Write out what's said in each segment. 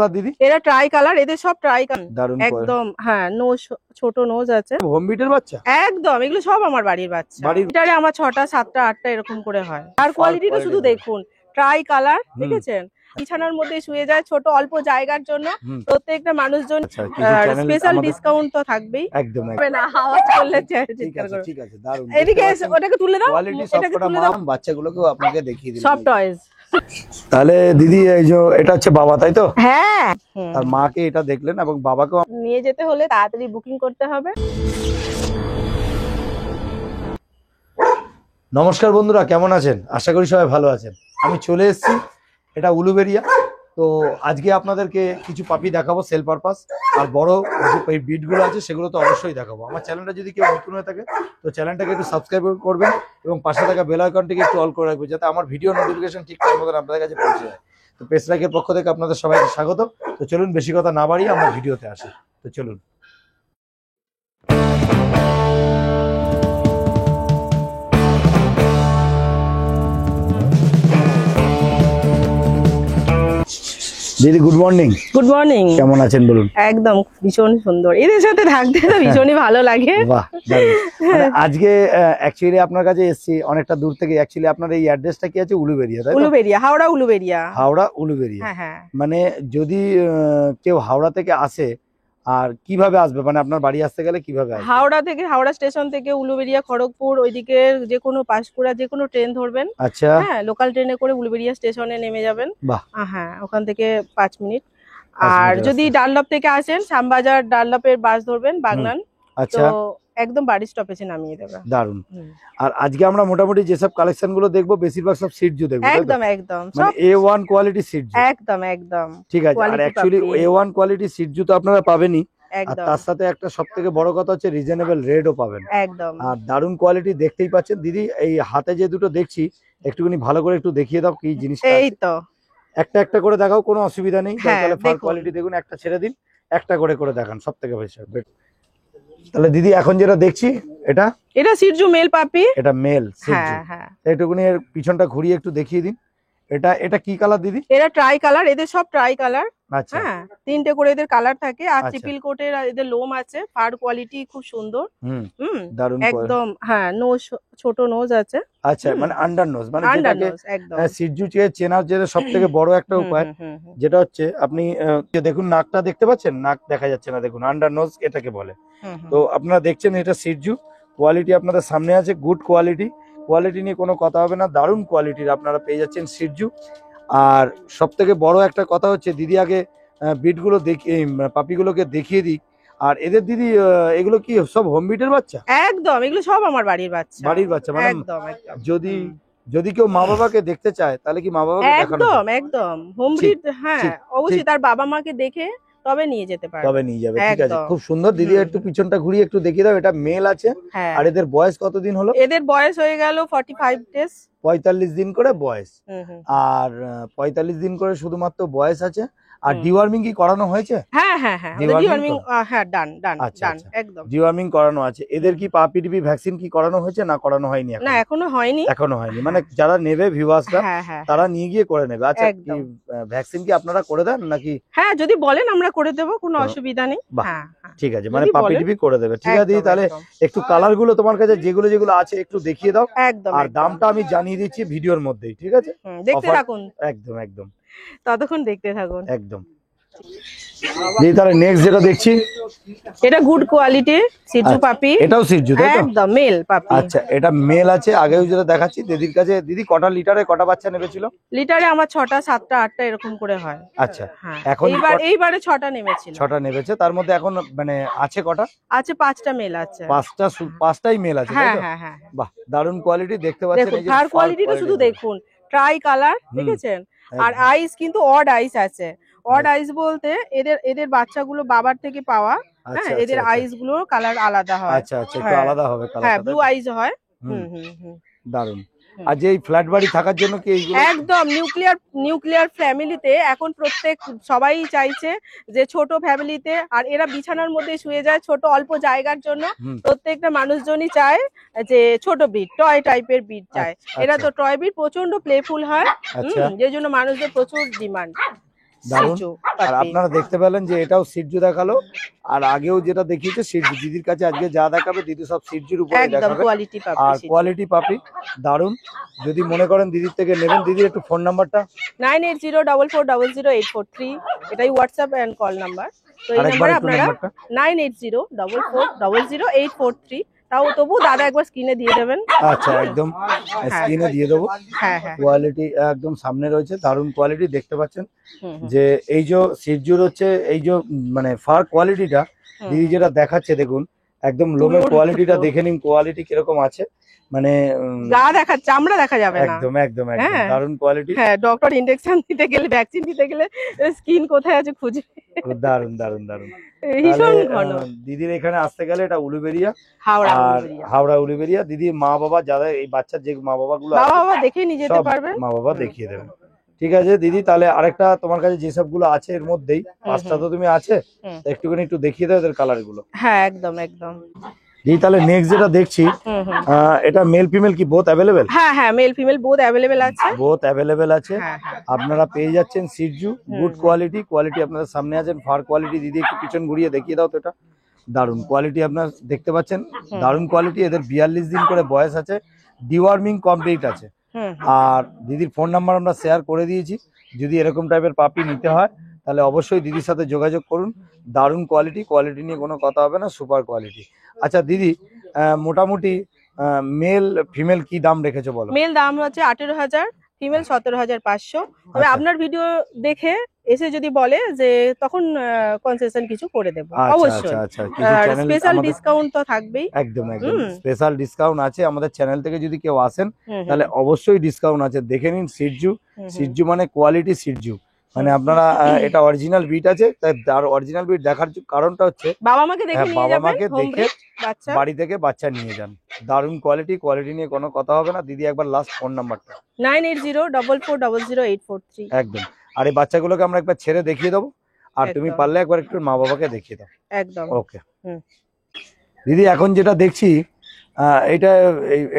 দিদি এরা try colour, এদের সব ট্রাই কালার দারুন একদম। হ্যাঁ, নোজ ছোট নোজ আছে হোম বিটের বাচ্চা একদম। এগুলো সব আমার বাড়ির বাচ্চা। এটারে আমার 6টা 7টা 8টা এরকম করে হয়। আর কোয়ালিটিটা শুধু দেখুন, ট্রাই কালার দেখেছেন, বিছানার মধ্যে শুয়ে যায়, ছোট অল্প জায়গার জন্য প্রত্যেকটা মানুষজন। স্পেশাল ডিসকাউন্ট তো থাকবেই একদম। না আওয়াজ করলে ঠিক আছে দারুন। এদিকে ওটাকে তুলে দাও, এটাকে তুলে দাও, বাচ্চাগুলোকেও আপনাকে দেখিয়ে দিলাম সব টয়স। তাহলে দিদি এই যে এটা হচ্ছে বাবা, তাই তো? হ্যাঁ, আর মাকে এটা দেখলেন এবং বাবাকেও নিয়ে যেতে হলে তাড়াতাড়ি বুকিং করতে হবে। নমস্কার বন্ধুরা, কেমন আছেন? আশা করি সবাই ভালো আছেন। আমি চলে এসেছি, এটা উলুবেড়িয়া। তো আজকে আপনাদেরকে কিছু পাপি দেখাবো সেল পারপাস, আর বড় যে এই বিটগুলো আছে সেগুলো তো অবশ্যই দেখাবো। আমার চ্যানেলটা যদি কেউ নতুন হয়ে থাকে তো চ্যানেলটাকে একটু সাবস্ক্রাইব করবেন এবং পাশে থাকা বেল আইকনটিকে একটু অল করে রাখবেন, যাতে আমার ভিডিও নোটিফিকেশন ঠিক টাইম মতো আপনাদের কাছে পৌঁছে যায়। তো পেসলাইকের পক্ষ থেকে আপনাদের সবাইকে স্বাগত। তো চলুন বেশি কথা না বাড়িয়ে আমরা ভিডিওতে আসি। তো চলুন। দিদি গুড মর্নিং। Good morning. কেমন আছেন বলুন? একদম ভীষণ সুন্দর, এদের সাথে থাকতে তো ভীষণই ভালো লাগে। বাহ, আজকে অ্যাকচুয়ালি আপনার কাছে এসেছি অনেকটা দূর থেকে। অ্যাকচুয়ালি আপনার এই অ্যাড্রেসটা কি আছে? উলুবেড়িয়া, তাই তো? উলুবেড়িয়া, হাওড়া উলুবেড়িয়া। হাওড়া উলুবেড়িয়া। হ্যাঁ হ্যাঁ। মানে যদি কেউ হাওড়া থেকে আসে, আর কিভাবে আসবে, মানে আপনার বাড়ি আসতে গেলে কিভাবে আসবে? হাওড়া থেকে, হাওড়া স্টেশন থেকে উলুবেড়িয়া, খড়গপুর, ওইদিকে যে কোনো পাঁশকুড়া যে কোনো ট্রেন ধরবেন। আচ্ছা। হ্যাঁ, লোকাল ট্রেনে করে উলুবেড়িয়া স্টেশনে নেমে যাবেন। বাহ। হ্যাঁ, ওখান থেকে 5 মিনিট। আর যদি ডানলপ থেকে আসেন, শ্যামবাজার ডানলপের বাস ধরবেন, বাগনান। আচ্ছা, তো একদম বাড়ির স্টপেজে নামিয়ে দেবে। দারুন। আর আজকে আমরা মোটামুটি যেসব কালেকশন গুলো দেখবো বেশিরভাগ সব সিটজু দেখবো। একদম একদম, মানে A1 কোয়ালিটি সিটজু। একদম একদম ঠিক আছে। আর অ্যাকচুয়ালি A1 কোয়ালিটি সিটজু তো আপনারা পাবেনই, আর তার সাথে একটা সবথেকে বড় কথা হচ্ছে রিজনেবল রেটও পাবেন একদম। আর দারুন কোয়ালিটি দেখতেই পাচ্ছেন। দিদি এই হাতে যে দুটো দেখছি একটুখানি ভালো করে একটু দেখিয়ে দাও কি জিনিসটা। এই তো একটা একটা করে দেখাও, কোনো অসুবিধা নেই। তাহলে ফার কোয়ালিটি দেখুন, একটা ছেড়ে দিন, একটা করে করে দেখান, সবথেকে বেশি। তাহলে দিদি এখন যেটা দেখছি এটা সিটজু মেল পাপি। এটা মেল সিটজু। হ্যাঁ হ্যাঁ। এইটুকুনি এর পিছনটা ঘুরিয়ে একটু দেখিয়ে দিন। এটা কি কালার দিদি? এরা ট্রাই কালার, এদের সব ট্রাই কালার। আচ্ছা। হ্যাঁ, 3টে করে এদের কালার থাকে। আর ট্রিপল কোটের এদের লোম আছে, ফার কোয়ালিটি খুব সুন্দর। দারুন একদম। হ্যাঁ, নোজ ছোট নোজ আছে। আচ্ছা, মানে আন্ডার নোজ, মানে যেটাকে সিটজু চেনার যে সবথেকে বড় একটা উপায় যেটা হচ্ছে আপনি দেখুন নাকটা দেখতে পাচ্ছেন, নাক দেখা যাচ্ছে না, দেখুন আন্ডার নোজ এটাকে বলে। তো আপনারা দেখছেন এটা সিটজু কোয়ালিটি আপনাদের সামনে আছে, গুড কোয়ালিটি। কোয়ালিটি নিয়ে কোনো কথা হবে না, দারুণ কোয়ালিটির আপনারা পেয়ে যাচ্ছেন সিটজু। আর সব থেকে বড় একটা কথা হচ্ছে দিদি আগে বিটগুলো দেখিয়ে পাপিগুলোকে দেখিয়ে দিই। আর এদের দিদি এগুলো কি সব হোম বিটের বাচ্চা? একদম, এগুলো সব আমার বাড়ির বাচ্চা। বাড়ির বাচ্চা মানে একদম। যদি কেউ মা বাবাকে দেখতে চায় তাহলে কি মা বাবাকে দেখানো? একদম একদম হোম ব্রিড। হ্যাঁ, অবশ্যই তার বাবা মাকে দেখে তবে নিয়ে যেতে পারে, তবে নিয়ে যাবে। ঠিক আছে, খুব সুন্দর। দিদি একটু পিছনটা ঘুরিয়ে একটু দেখিয়ে দাও। এটা মেল আছে। আর এদের বয়স কতদিন হলো? এদের বয়স হয়ে গেল 45 ডেজ, 45 দিন করে বয়স। আর 45 দিন করে শুধুমাত্র বয়স আছে। আর ডিওয়ার্মিং কি করানো হয়েছে? হ্যাঁ হ্যাঁ হ্যাঁ, ডিওয়ার্মিং হ্যাঁ ডান ডান ডান একদম। ডিওয়ার্মিং করানো আছে। এদের কি পাপি টিপি ভ্যাকসিন কি করানো হয়েছে না করানো হয়নি? না, এখনো হয়নি। এখনো হয়নি, মানে যারা নেবে ভিউয়ার্সরা তারা নিয়ে গিয়ে করে নেবে। আচ্ছা, কি ভ্যাকসিন কি আপনারা করে দেন নাকি? হ্যাঁ, যদি বলেন আমরা করে দেব, কোনো অসুবিধা নেই। হ্যাঁ ঠিক আছে, মানে পাপি টিপি করে দেবে। ঠিক আছে, তাহলে একটু কালার গুলো তোমার কাছে যেগুলো যেগুলো আছে একটু দেখিয়ে দাও। একদম। আর দামটা আমি জানিয়ে দিচ্ছি ভিডিওর মধ্যেই। ঠিক আছে, দেখতে থাকুন। একদম একদম, ততক্ষণ দেখতে থাকুন একদম। দিদি তাহলে নেক্সট যেটা দেখছি এটা গুড কোয়ালিটি সিটজু পাপি। এটাও সিটজু, তাই তো? একদম মেল পাপি। আচ্ছা, এটা মেল আছে। আগেও যেটা দেখাচ্ছি দিদির কাছে, দিদি কটা লিটারে কটা বাচ্চা নেবেছিল? লিটারে আমার 6টা 7টা 8টা এরকম করে হয়। আচ্ছা, এখন এইবারে 6টা নেমেছিল। 6টা নেবেছে, তার মধ্যে এখন মানে আছে কটা? আছে 5টা মেল আছে। 5টাই মেল আছে। হ্যাঁ হ্যাঁ হ্যাঁ। বাহ, দারুণ কোয়ালিটি দেখতে পাচ্ছেন। এই যে ফার কোয়ালিটিটা শুধু দেখুন, ট্রাই কালার দেখেছেন। আর আইস কিন্তু অড আইস আছে। অড আইস বলতে এদের বাচ্চাগুলো বাবার থেকে পাওয়া। হ্যাঁ, এদের আইস গুলো কালার আলাদা হয়। আচ্ছা আচ্ছা, একটু আলাদা হবে কালার। হ্যাঁ, ব্লু আইস হয়। দারুণ। আর যে এই ফ্ল্যাট বাড়ি থাকার জন্য কি এইগুলো? একদম নিউক্লিয়ার ফ্যামিলিতে এখন সবাই চাইছে যে ছোট ফ্যামিলিতে, আর এরা বিছানার মধ্যে শুয়ে যায়, ছোট অল্প জায়গার জন্য প্রত্যেকটা মানুষজনই চায় যে ছোট ব্রিড, টয় টাইপের ব্রিড চায়। এরা তো টয় ব্রিড প্রচন্ড প্লেফুল হয়, যে জন্য মানুষদের প্রচুর ডিমান্ড। দারুন। সিজু আর পাপি। আপনারা দেখতে পেলেন যে এটাও সিরজু দেখালো, আর আগেও যেটা দেখিয়েছে সিরজু। দিদির কাছে আজকে যা দেখাবে দিদি সব সিরজুর উপরে একদম দেখাবে। কোয়ালিটি পাপি আর সিজু। কোয়ালিটি পাপি দারুন। যদি মনে করেন দিদির থেকে নেবেন, দিদির একটু ফোন নাম্বারটা 9804404843, এটাই হোয়াটসঅ্যাপ এন্ড কল নাম্বার। তো এই আরেকবার নাম্বারে একটু আপনারা নাম্বারটা 9804400843, তাও তবু দাদা একবার স্ক্রিনে দিয়ে দেবেন। আচ্ছা একদম স্ক্রিনে দিয়ে দেবো। হ্যাঁ হ্যাঁ কোয়ালিটি একদম সামনে রয়েছে, দারুন কোয়ালিটি দেখতে পাচ্ছেন। হুম, যে এই যে সিরজুর হচ্ছে এই যে মানে ফার কোয়ালিটিটা দিদি যেটা দেখাচ্ছে দেখুন, একদম লোমের কোয়ালিটিটা দেখে নিন, কোয়ালিটি কিরকম আছে। মানে গা দেখা, চামড়া দেখা যাবে না। একদম একদম একদম হ্যাঁ। দারুন কোয়ালিটি। হ্যাঁ, ডক্টর ইনজেকশন দিতে গেলে, ভ্যাকসিন দিতে গেলে স্কিন কোথায় আছে খুঁজে। দারুন দারুন দারুন। ভীষণ তাহলে, ঘন। দিদির এখানে আসতে গেলে এটা উলুবেড়িয়া, হাওড়া আর উলুবেড়িয়া। হাওড়া উলুবেড়িয়া। দিদির মা বাবা যারা এই বাচ্চার যে মা বাবা গুলো বাবা বাবা দেখে নিয়ে যেতে সব পারবেন। মা বাবা দেখিয়ে দেবেন। ঠিক আছে দিদি, তাহলে আরেকটা তোমার কাছে যেসব গুলো আছে এর মধ্যেই পাঁচটা তো তুমি আছে, একটুখানি একটু দেখিয়ে দাও এদের কালার গুলো। হ্যাঁ একদম একদম। দিদি তাহলে নেক্সট যেটা দেখছি, এটা মেল ফিমেল কি বোথ অ্যাভেলেবেল? হ্যাঁ হ্যাঁ, মেল ফিমেল বোথ অ্যাভেলেবেল আছে। বোথ অ্যাভেলেবেল আছে। হ্যাঁ হ্যাঁ। আপনারা পেয়ে যাচ্ছেন সিরজু, গুড কোয়ালিটি। কোয়ালিটি আপনাদের সামনে আছেন, ফার কোয়ালিটি। দিদি একটু পিছন ঘুরিয়ে দেখিয়ে দাও তো এটা। দারুন কোয়ালিটি আপনারা দেখতে পাচ্ছেন, দারুন কোয়ালিটি। এদের 42 দিন করে বয়স আছে, ডিওয়ার্মিং কমপ্লিট আছে। আর দিদির ফোন নাম্বার আমরা শেয়ার করে দিয়েছি, যদি এরকম টাইপের পাপি নিতে হয় তাহলে অবশ্যই দিদির সাথে যোগাযোগ করুন। দারুন কোয়ালিটি, কোয়ালিটি নিয়ে কোনো কথা হবে না, সুপার কোয়ালিটি। আচ্ছা দিদি, মোটামুটি মেল ফিমেল কি দাম রেখেছো বলো? মেল দাম হচ্ছে 18,000, ফিমেল 17,500। তবে আচ্ছা। আপনার ভিডিও দেখে এসে যদি বলে যে তখন কনসেশন কিছু করে দেব আচ্ছা অবশ্যই। আচ্ছা আচ্ছা, কিছু আর চ্যানেল স্পেশাল ডিসকাউন্ট তো থাকবেই। একদম একদম স্পেশাল ডিসকাউন্ট আছে। আমাদের চ্যানেল থেকে যদি কেউ আসেন তাহলে অবশ্যই ডিসকাউন্ট আছে। দেখে নিন সিরজু, সিরজু মানে কোয়ালিটি সিরজু। মানে আপনারা এটা অরিজিনাল বিট আছে, তাই তার অরিজিনাল বিট দেখার কারণটা হচ্ছে বাবা মাকে দেখে নিয়ে বাবা যাবেন, মাকে হোম দেখে ব্রিড বাচ্চা। বাড়ি থেকে বাচ্চা নিয়ে যান। দারুন কোয়ালিটি, কোয়ালিটি নিয়ে কোনো কথা হবে না। দিদি একবার লাস্ট ফোন নাম্বারটা 9804400843। একদম। আর এই বাচ্চাগুলোকে আমরা একবার ছেড়ে দেখিয়ে দেবো, আর তুমি একদম। পারলে একবার একটু মা বাবাকে দেখিয়ে দাও। একদম। ওকে দিদি, এখন যেটা দেখছি এটা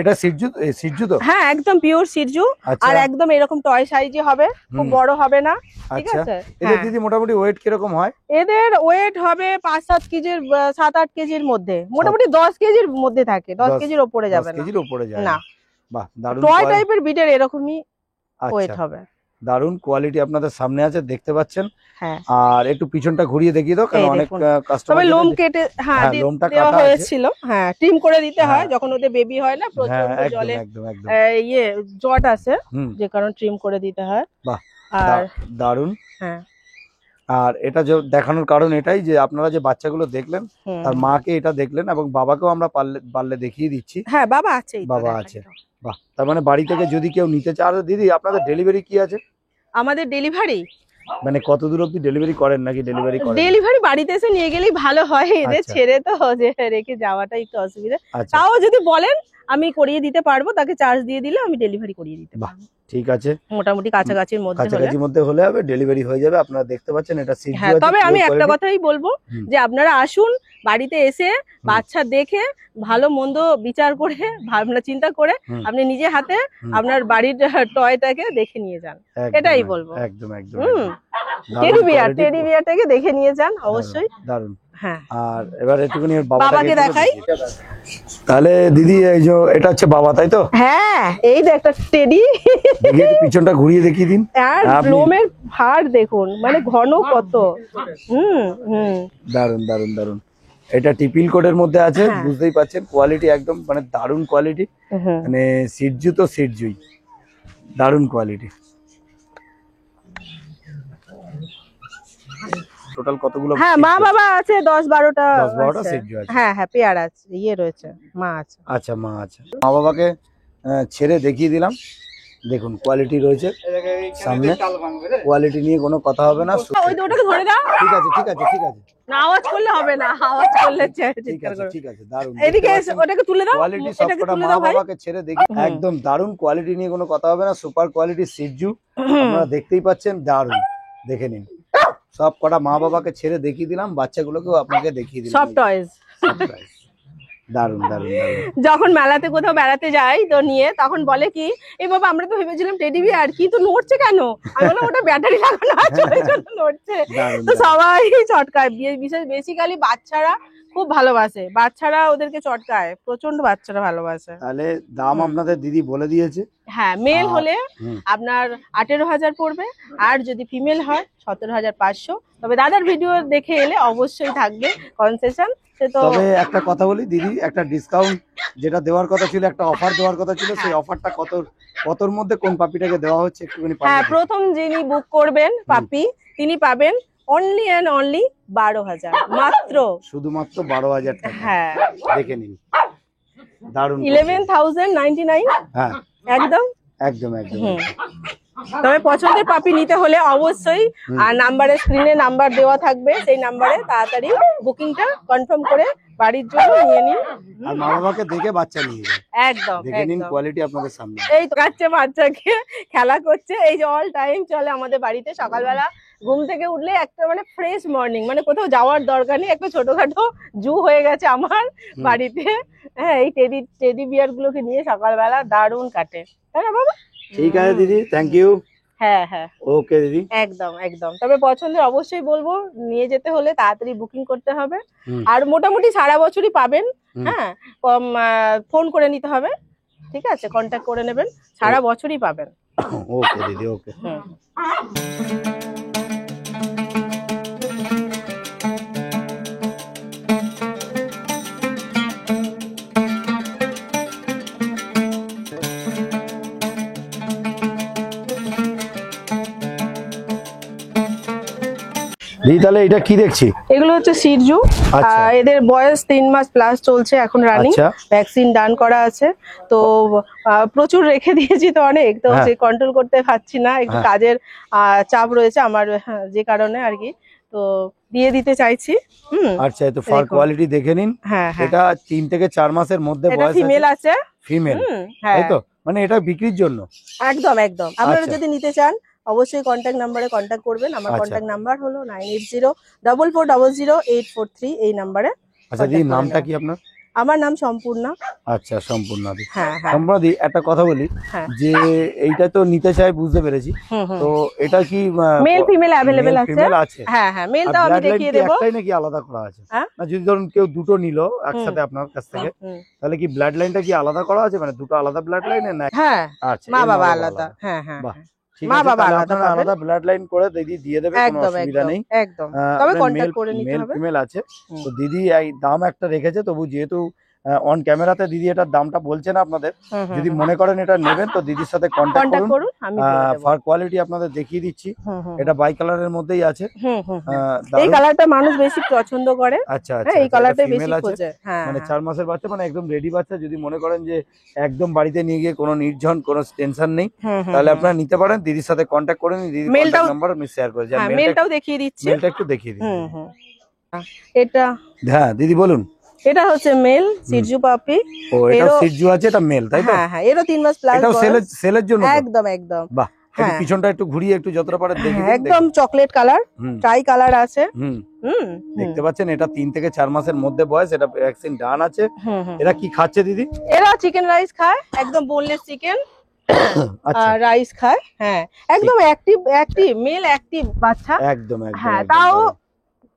এটা সিরজু, সিরজু তো? হ্যাঁ একদম পিওর সিরজু। আচ্ছা। আর একদম এরকম টয় সাইজে হবে, খুব বড় হবে না। ঠিক আচ্ছা, আছে। এদের দিদি মোটামুটি ওয়েট কিরকম হয়? এদের ওয়েট হবে 5-7 কেজির, 7-8 কেজির মধ্যে, মোটামুটি 10 কেজির মধ্যে থাকে, 10 কেজির ওপরে যাবে 10 না। কেজির উপরে যায় না। বাহ, দারুন টয় টাইপের বিটের এরকমই ওয়েট আচ্ছা, হবে। দারুন কোয়ালিটি আপনাদের সামনে আছে, দেখতে পাচ্ছেন। হ্যাঁ। আর একটু পিছনটা ঘুরিয়ে দেখিয়ে দাও, কারণ এই অনেক দেখুন। কাস্টমার তবে লোম কেটে লোমটা দেওয়া কাটা আছে। হয়েছিল। হ্যাঁ, ট্রিম করে দিতে হয় যখন ওদের বেবি হয় না, হ্যাঁ প্রচন্ড একদম জলে একদম একদম। ইয়ে জট আছে, হুম, যে কারণে ট্রিম করে দিতে হয়। বাহ, আর দারুন। হ্যাঁ। আর এটা যে দেখানোর কারণ এটাই যে আপনারা যে বাচ্চাগুলো দেখলেন তার মাকে এটা দেখলেন, এবং বাবাকেও আমরা পারলে দেখিয়ে দিচ্ছি। হ্যাঁ, বাবা আছে, বাবা আছে। বাহ, তার মানে বাড়ি থেকে যদি কেউ নিতে চায়। আর দিদি আপনাদের ডেলিভারি কি আছে? আমাদের ডেলিভারি, মানে কত দূর অবধি ডেলিভারি করেন, নাকি ডেলিভারি করেন? ডেলিভারি বাড়িতে এসে নিয়ে গেলেই ভালো হয়, এদের আচ্ছা। ছেড়ে তো যে রেখে যাওয়াটা একটু অসুবিধা। আচ্ছা তাও যদি বলেন আমি করিয়ে দিতে পারবো, তাকে চার্জ দিয়ে দিলে আমি ডেলিভারি করিয়ে দিতে পারবো। ঠিক আছে, মোটামুটি কাছাকাছির মধ্যে হলে। কাছাকাছি মধ্যে হলে হবে, ডেলিভারি হয়ে যাবে। আপনারা দেখতে পাচ্ছেন এটা সিরজু হ্যাঁ, আছে, তবে আমি pure একটা quality। কথাই বলবো যে আপনারা আসুন, বাড়িতে এসে বাচ্চা দেখে ভালো মন্দ বিচার করে, ভাবনা চিন্তা করে আপনি নিজে হাতে আপনার বাড়ির টয়টাকে দেখে নিয়ে যান, এটাই বলবো। একদম একদম। টেডি বিয়ারটাকে দেখে নিয়ে যান অবশ্যই। দারুন। হ্যাঁ। আর এবার একটুখানি বাবাকে দেখাই। তাহলে দিদি এই যে এটা হচ্ছে বাবা, তাই তো? হ্যাঁ, এই যে একটা টেডি। দেখি একটু পিছনটা ঘুরিয়ে দেখিয়ে দিন। আর লোমের ভার দেখুন, মানে ঘন কত। দারুন দারুন দারুন। এটা টিপিল কোডের মধ্যে আছে, বুঝতেই পাচ্ছেন কোয়ালিটি একদম মানে দারুন কোয়ালিটি। মানে সিরজু তো সিরজুই, দারুন কোয়ালিটি। টোটাল কতগুলো? হ্যাঁ, মা বাবা আছে 10-12টা। 10-12টা সিরজু আছে। হ্যাঁ হ্যাঁ, পেয়ার আছে, ইয়ে রয়েছে, মা আছে। আচ্ছা, মা আছে। মা বাবাকে ছেড়ে দেখিয়ে দিলাম। দেখুন কোয়ালিটি রয়েছে সামনে, কোয়ালিটি নিয়ে কোনো কথা হবে না। ওটাকে ধরে দাও। ঠিক আছে ঠিক আছে ঠিক আছে, না আওয়াজ করলে হবে না, আওয়াজ করলে ঠিক আছে ঠিক আছে। দারুন, এদিকে এসে ওটাকে তুলে দাও। কোয়ালিটি সবকটা মা বাবাকে ছেড়ে দেখি, একদম দারুন কোয়ালিটি নিয়ে কোনো কথা হবে না। সুপার কোয়ালিটি সিরজু আপনারা দেখতেই পাচ্ছেন, দারুন। দেখে নিন, সব কটা মা বাবাকে ছেড়ে দেখিয়ে দিলাম, বাচ্চাগুলোকেও আপনাকে দেখিয়ে দিলাম। সব টয়েস। দারুন দারুন দারুন। যখন মেলাতে কোথাও বেড়াতে যাই তো নিয়ে, তখন বলে কি এই বাবা আমরা তো ভেবেছিলাম টেডি বিয়ার, কি তো নড়ছে কেন? আমি বললাম ওটা ব্যাটারি লাগানো আছে ওই জন্য নড়ছে। তো সবাই চটকায়, বিশেষ বেসিক্যালি বাচ্চারা খুব ভালোবাসে, বাচ্চারা ওদেরকে চটকায়, প্রচন্ড বাচ্চারা ভালোবাসে। তাহলে দাম আপনাদের দিদি বলে দিয়েছে। হ্যাঁ, মেল হলে আপনার 18,000 পড়বে, আর যদি ফিমেল হয় 17,500। তবে দাদার ভিডিও দেখে এলে অবশ্যই থাকবে কনসেশন। তবে একটা কথা বলি দিদি, একটা ডিসকাউন্ট যেটা দেওয়ার কথা ছিল, একটা অফার দেওয়ার কথা ছিল, সেই অফারটা কতর মধ্যে কোন পাপিটাকে দেওয়া হচ্ছে একটুখানি? হ্যাঁ, প্রথম যিনি বুক করবেন পাপি তিনি পাবেন অনলি এন্ড অনলি 12,000 মাত্র, শুধুমাত্র 12,000 টাকা। হ্যাঁ, দেখে নিন, দারুণ। 11,099। হ্যাঁ, একদম একদম একদম। তবে পছন্দের পাপি নিতে হলে অবশ্যই নাম্বারে, স্ক্রিনে নাম্বার দেওয়া থাকবে, সেই নাম্বারে তাড়াতাড়ি বুকিংটা কনফার্ম করে বাড়ির জন্য নিয়ে নিন। আর মা বাবাকে দেখে বাচ্চা নিয়ে যান, একদম দেখে নিন, কোয়ালিটি আপনাদের সামনে। এই তো বাচ্চাকে খেলা করছে, এই যে অল টাইম চলে আমাদের বাড়িতে। সকালবেলা ঘুম থেকে উঠলে একটা মানে ফ্রেশ মর্নিং, মানে কোথাও যাওয়ার দরকার নেই, একটা ছোটখাটো জু হয়ে গেছে আমার বাড়িতে। হ্যাঁ, এই টেডি বিয়ার গুলোকে নিয়ে সকালবেলা দারুণ কাটে, তাই না বাবা? ঠিক আছে দিদি, থ্যাংক ইউ। হ্যাঁ হ্যাঁ, ওকে দিদি, একদম একদম। তবে পছন্দের অবশ্যই বলবো, নিয়ে যেতে হলে তাড়াতাড়ি বুকিং করতে হবে। আর মোটামুটি সারা বছরই পাবেন। হ্যাঁ, কম ফোন করে নিতে হবে, ঠিক আছে, কন্ট্যাক্ট করে নেবেন, সারা বছরই পাবেন। ওকে দিদি, ওকে। দিদি তাহলে এটা কি দেখছি? এগুলো হচ্ছে সিরজু। এদের বয়স 3 মাস প্লাস চলছে এখন রানিং, ভ্যাকসিন ডান করা আছে। তো প্রচুর রেখে দিয়েছি তো অনেক, তো সে কন্ট্রোল করতে পারছি না, একটু কাজের চাপ রয়েছে আমার, যে কারণে আর কি, তো দিয়ে দিতে চাইছি। আচ্ছা, তো ফার কোয়ালিটি দেখে নিন। হ্যাঁ, এটা 3 থেকে 4 মাসের মধ্যে বয়স, ফিমেল আছে, ফিমেল, তাই তো? মানে এটা বিক্রির জন্য? একদম একদম। আপনারা যদি নিতে চান অবশ্যই কন্ট্যাক্ট নাম্বারে কন্ট্যাক্ট করবেন। আমার কন্ট্যাক্ট নাম্বার হলো 9804400843, এই নাম্বারে। আচ্ছা দিদি, নামটা কি আপনার? আমার নাম সম্পূর্ণা। আচ্ছা, সম্পূর্ণা দি। হ্যাঁ হ্যাঁ। সম্পূর্ণা দি, একটা কথা বলি, যে এইটা তো নিতে চাই, বুঝতে পেরেছি, তো এটা কি মেল ফিমেল अवेलेबल আছে? ফিমেল আছে। হ্যাঁ হ্যাঁ, মেলটা আমি দেখিয়ে দেব। একটাই নাকি আলাদা করা আছে? না, যদি ধরুন কেউ দুটো নিল একসাথে আপনার কাছ থেকে, তাহলে কি ব্লাড লাইনটা কি আলাদা করা আছে, মানে দুটো আলাদা ব্লাড লাইনে না? হ্যাঁ, আচ্ছা, মা বাবা আলাদা। হ্যাঁ হ্যাঁ, মা বাবা আলাদা ব্লাড লাইন করে দিদি দিয়ে দেবে, কোনো অসুবিধা নেই। একদম, তবে কন্টাক্ট করে নিতে হবে। মেল ফিমেল আছে তো দিদি এই দাম একটা রেখেছে, তবু যেহেতু অন ক্যামেরাতে দিদি এটার দামটা বলছে না আপনাদের, যদি মনে করেন এটা নেবেন তো দিদির সাথে কন্টাক্ট করুন। ফার কোয়ালিটি আপনাদের দেখিয়ে দিচ্ছি, এটা বাই কালারের মধ্যেই আছে। এই কালারটা মানুষ বেশি পছন্দ করে। আচ্ছা আচ্ছা, এই কালারটাই বেশি খোঁজে। মানে 4 মাসের বাচ্চা, মানে একদম রেডি বাচ্চা। যদি মনে করেন যে একদম বাড়িতে নিয়ে গিয়ে কোনো নির্জন, কোনো টেনশন নেই, তাহলে আপনারা নিতে পারেন, দিদির সাথে কন্টাক্ট করে নিন। দিদির কন্টাক্ট নাম্বার আমি শেয়ার করে দিই। মেলটাও দেখিয়ে দিচ্ছি, মেলটা একটু দেখিয়ে দিন। এটা, হ্যাঁ দিদি বলুন। এটা হচ্ছে মেল সিরজু পাপি। ও, এটা সিরজু আছে, এটা মেল, তাই তো? হ্যাঁ হ্যাঁ, এরও 3 মাস প্লাস। এটাও সেলের জন্য? একদম একদম। বাহ, একটু পিছনটা একটু ঘুরিয়ে একটু যতটা পারে দেখি। একদম চকলেট কালার, ট্রাই কালার আছে। দেখতে পাচ্ছেন, এটা 3 থেকে 4 মাসের মধ্যে বয়স, এটা ভ্যাকসিন ডান আছে। এরা কি খাচ্ছে দিদি? এরা চিকেন রাইস খায়, একদম বোনলেস চিকেন রাইস খায়। হ্যাঁ, একদম অ্যাক্টিভ মেল, অ্যাক্টিভ বাচ্চা, একদম একদম। হ্যাঁ, তাও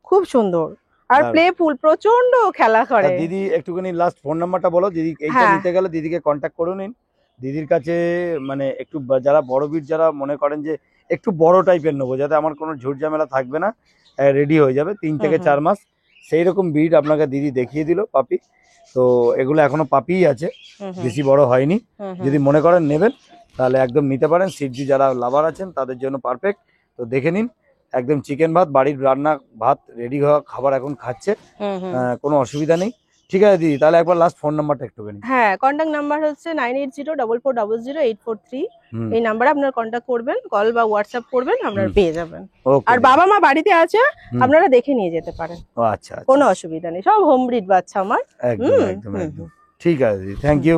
খুব সুন্দর আর প্লেফুল, প্রচন্ড খেলা করে। দিদি একটুখানি লাস্ট ফোন নাম্বারটা বলো, দিদি এইটা নিতে গেলে দিদিকে কন্টাক্ট করে নিন। দিদির কাছে মানে একটু যারা বড় বিট, যারা মনে করেন যে একটু বড় টাইপের নেবো, যাতে আমার কোনো ঝুট ঝামেলা থাকবে না, রেডি হয়ে যাবে 3 থেকে 4 মাস, সেই রকম বিট আপনাকে দিদি দেখিয়ে দিল পাপি। তো এগুলো এখনো পাপিই আছে, বেশি বড় হয়নি। যদি মনে করেন নেবেন তাহলে একদম নিতে পারেন। সিরজু যারা লাভার আছেন তাদের জন্য পারফেক্ট। তো দেখে নিন, একদম চিকেন ভাত, বাড়ির রান্না ভাত রেডি হওয়া খাবার এখন খাচ্ছে, কোনো অসুবিধা নেই। ঠিক আছে দিদি, তাহলে একবার লাস্ট ফোন নাম্বারটা একটুখানি। হ্যাঁ, কন্টাক্ট নাম্বার হচ্ছে 9804400843, এই নাম্বারে আপনারা কন্টাক্ট করবেন, কল বা হোয়াটসঅ্যাপ করবেন, আপনারা পেয়ে যাবেন। আর বাবা মা বাড়িতে আছে, আপনারা দেখে নিয়ে যেতে পারেন। ও আচ্ছা, কোনো অসুবিধা নেই, সব হোম ব্রিড বাচ্চা আমার। একদম একদম একদম। ঠিক আছে দিদি, থ্যাংক ইউ।